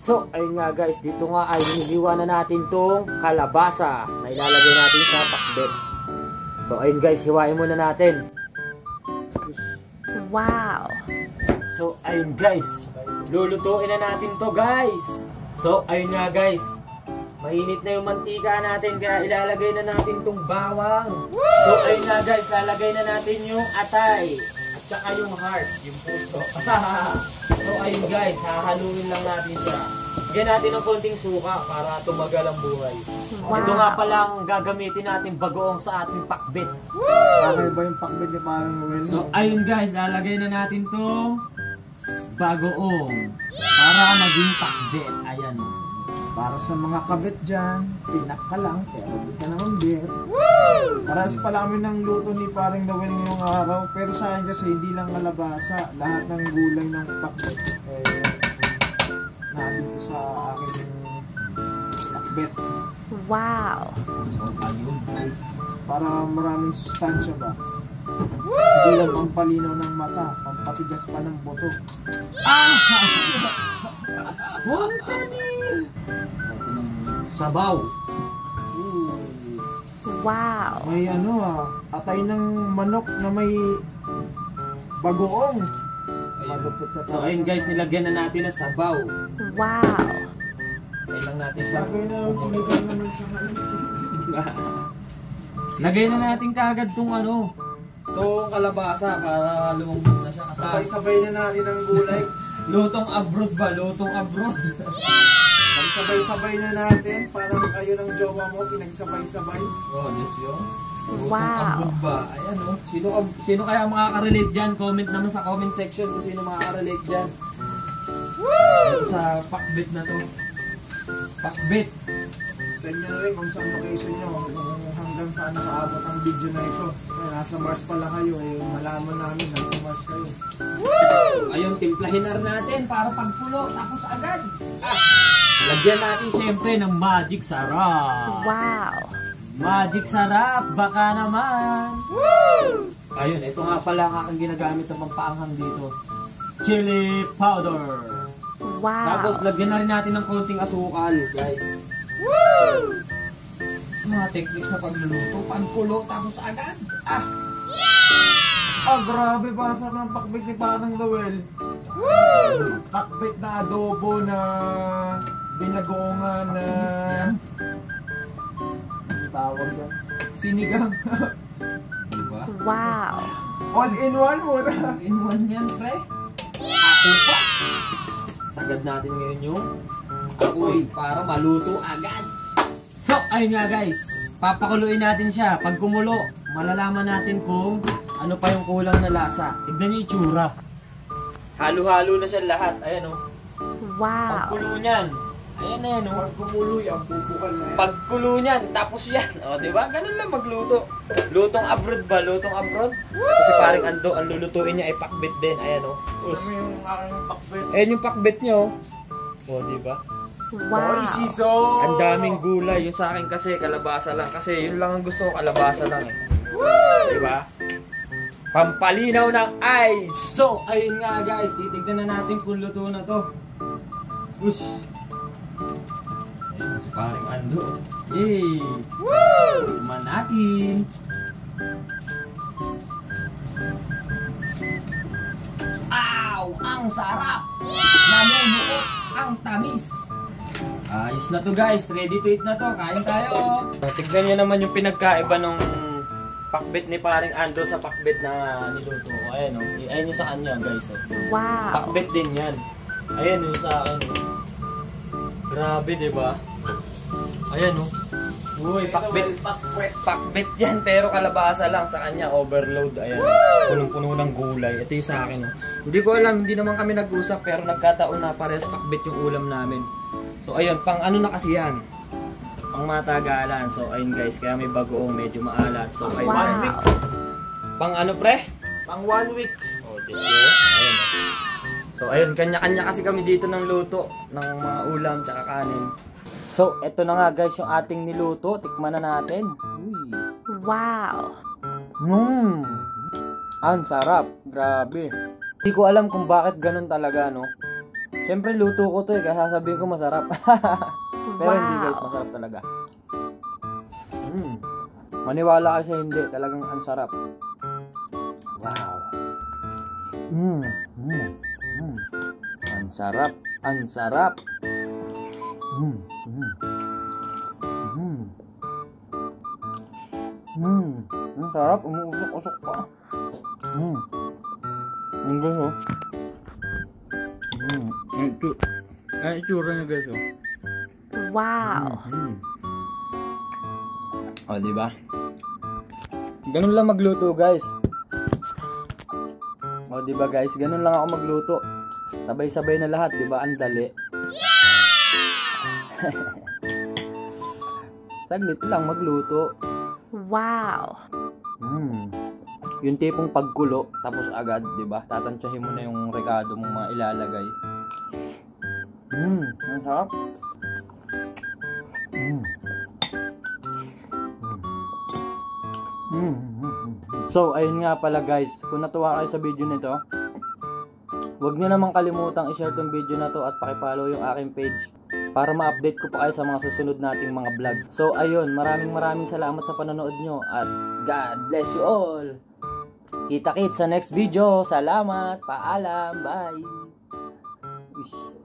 So, ayun nga guys, dito nga ay hinihiwa na natin tong kalabasa na ilalagay natin sa pakbet. So, ayun guys, hiwain muna natin. Wow! So, ayun guys, lulutuin na natin to guys. So, ayun nga guys, mainit na yung mantika natin kaya ilalagay na natin tong bawang. So, ayun nga guys, lalagay na natin yung atay at saka yung heart, yung puso. So, ayun guys, hahaluin lang natin siya. Bigyan natin ng konting suka para tumagal ang buhay. Wow. Ito nga palang gagamitin natin bagoong sa ating pakbet. Okay ba yung pakbet niya parang well? So, ayun guys, lalagay na natin tong bagoong para maging pakbet. Ayan. Para sa mga kabit dyan, pinak ka lang, pero di ka naman beer. Paras pa namin ng luto ni paring Noel ngayong araw, pero sa akin kasi hindi lang kalabasa, lahat ng gulay ng pakbet. Namin ko sa aking pakbet. Wow! So, ayun guys. Para maraming sustansya ba? Hindi lang pampalinaw ng mata, pampatigas pa ng boto. Punta ni! Sabaw. Wow! May atay ng manok na may bagoong. Malupit ka So, ayun guys, nilagyan na natin ng sabaw. Wow! Lagay lang natin siya. Lagay na lang sinigang naman siya ngayon. Lagay na natin kaagad tong tong kalabasa para lumambot na siya. Sabay-sabay na natin ang gulay. Lutong abroad ba? Lutong abroad. Sabay-sabay na natin. Parang kayo ng jowa mo, pinagsabay-sabay. Oh, yes yun. Lutong Wow. abroad ba? Ayan Sino kaya makaka-relate dyan? Comment naman sa comment section kung sino makaka-relate dyan. Ito sa pakbet na to. Pakbet. Sa inyo na rin kung saan location nyo, kung hanggang saan nakaabot ang video na ito. Kaya nasa Mars pala kayo, malaman namin nasa Mars kayo. Ayun, timplahin na natin para pagpulo, tapos agad. Lagyan natin siyempre ng magic sarap. Wow! Magic sarap, baka naman. Ayun, ito nga pala ang aking ginagamit ng pampaanghang dito. Chili powder. Wow! Tapos lagyan na rin natin ng konting asukal, guys. Mga techniques sa pagluluto, pagpulo, tapos agad. Grabe pasar ng pakbet ni Parang Noel. Pakbet na adobo na binagoongan na tawag yan. Sinigang. Diba? Wow! All in one muna. In one yan, pre. Ako pa. Sagad natin ngayon yung apoy para maluto agad. So, ayun nga guys. Papakuluin natin siya. Pag kumulo, malalaman natin kung ano pa yung kulang na lasa. Tignan niyo yung itsura. Halo-halo na siya lahat. Ayan o. Wow! Pagkulo niyan. Ayan na yan o. Pag kumulo yan, bubukal na yan. Pagkulo niyan, tapos yan. O, diba? Ganun lang magluto. Lutong abroad ba? Lutong abroad? Kasi parang ang lulutuin niya ay pakbet din. Ayan o. Alam mo yung aking pakbet. Ayan yung pakbet niyo. O, diba? Wow! Ang daming gulay. Yung sa akin kasi, kalabasa lang. Kasi yun lang ang gusto ko, kalabasa lang eh. Diba? Pampalinaw ng eyes. So, ayun nga guys. Titignan na natin kung luto na to. Ush. Ayun, si paring Ando. Yay! Tikman natin. Ow! Ang sarap! Namunuot ang tamis. Ayos na to guys. Ready to eat na to. Kain tayo. Tignan nyo naman yung pinagkaiba nung pakbet ni paring Ando sa pakbet na niluto ko. Ayan o. Ayan yung sa kanya guys. Oh. Wow! Pakbet din yan. Ayan yung sa akin. Oh. Grabe diba? Ayan o. Uy, pakbet. Pakbet yan pero kalabasa lang sa kanya. Overload. Ayan. Punong-puno ng gulay. Ito yung sa akin. Oh. Hindi ko alam. Hindi naman kami nag-usap pero nagkataon na parehas pakbet yung ulam namin. So ayun. Pang ano na kasi yan. Pang matagalan. So ayun guys. Kaya may bagoong medyo maalat. So ayun. Wow! Pang ano pre? Pang 1 week. Oh, this year. Ayun. So ayun. Kanya-kanya kasi kami dito ng luto. Ng mga ulam tsaka kanin. So eto na nga guys yung ating niluto. Tikman na natin. Uy. Wow! Ang sarap. Grabe. Hindi ko alam kung bakit ganun talaga no. Siyempre luto ko to eh, kaya sasabihin ko masarap. Pero hindi guys, masarap talaga. Maniwala kasi hindi, talagang ang sarap. Wow. Ang sarap, ang sarap. Ang sarap, umuusok-usok pa. Ang guys oh. Ay, itsura niya guys oh. Wow. O, diba? Ganun lang magluto guys. O, diba guys? Ganun lang ako magluto. Sabay-sabay na lahat, diba? Ang dali. Saglit lang magluto. Wow. Yung tipong pagkulo, tapos agad, diba? Tatansyahin mo na yung rekado mong mga ilalagay. Ang sarap. So, ayun nga pala guys, kung natuwa kayo sa video nito, huwag nyo namang kalimutang i-share tong video na to at pakipollow yung aking page para ma-update ko pa kayo sa mga susunod nating mga vlogs. So, ayun, maraming salamat sa panonood nyo at God bless you all! Kita-kits sa next video. Salamat, paalam, bye! Uish.